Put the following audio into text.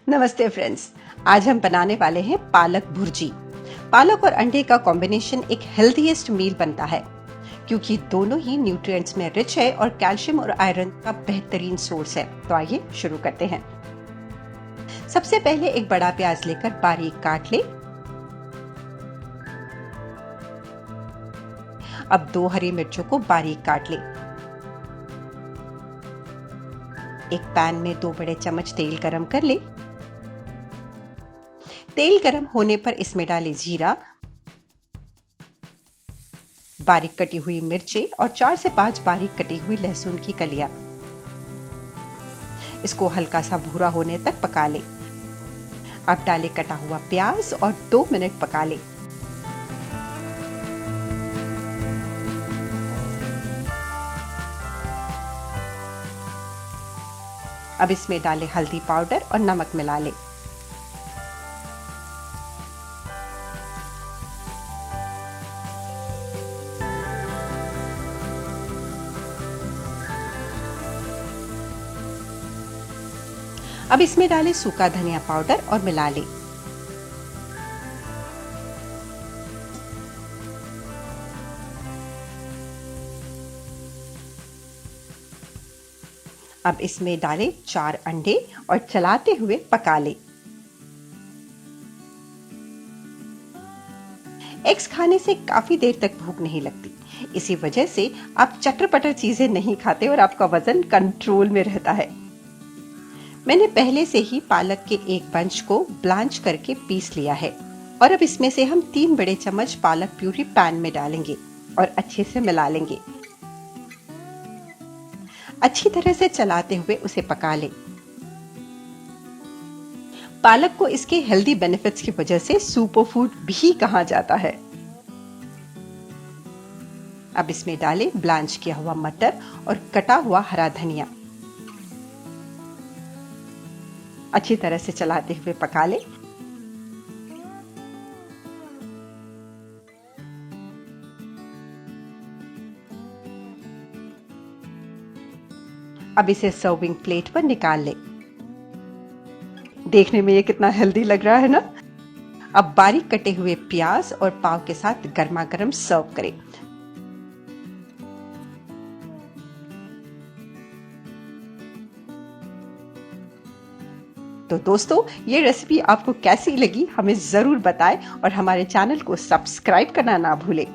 नमस्ते फ्रेंड्स। आज हम बनाने वाले हैं पालक भुर्जी। पालक और अंडे का कॉम्बिनेशन एक हेल्थीएस्ट मील बनता है क्योंकि दोनों ही न्यूट्रिएंट्स में रिच है और कैल्शियम और आयरन का बेहतरीन सोर्स है। तो आइए शुरू करते हैं। सबसे पहले एक बड़ा प्याज लेकर बारीक काट ले। अब 2 हरी मिर्चों को बारीक काट ले। एक पैन में 2 बड़े चम्मच तेल गरम कर ले। तेल गरम होने पर इसमें डालें जीरा, बारीक कटी हुई मिर्चें और 4 से 5 बारीक कटी हुई लहसुन की कलियां। इसको हल्का सा भूरा होने तक पका ले। अब डालें कटा हुआ प्याज और 2 मिनट पका ले। अब इसमें डालें हल्दी पाउडर और नमक मिला ले। अब इसमें डालें सूखा धनिया पाउडर और मिला लें। अब इसमें डालें 4 अंडे और चलाते हुए पका लें। एग्स खाने से काफी देर तक भूख नहीं लगती, इसी वजह से आप चटर-पटर चीजें नहीं खाते और आपका वजन कंट्रोल में रहता है। मैंने पहले से ही पालक के एक बंच को ब्लांच करके पीस लिया है और अब इसमें से हम 3 बड़े चम्मच पालक प्यूरी पैन में डालेंगे और अच्छे से मिला लेंगे। अच्छी तरह से चलाते हुए उसे पका लें। पालक को इसके हेल्दी बेनिफिट्स की वजह से सुपर फूड भी कहा जाता है। अब इसमें डालें ब्लांच किया हुआ मटर और कटा हुआ हरा धनिया। अच्छी तरह से चलाते हुए पका लें। अब इसे सर्विंग प्लेट पर निकाल लें। देखने में ये कितना हेल्दी लग रहा है ना। अब बारीक कटे हुए प्याज और पाव के साथ गर्मा गर्म सर्व करें। तो दोस्तों, ये रेसिपी आपको कैसी लगी हमें जरूर बताएं और हमारे चैनल को सब्सक्राइब करना ना भूलें।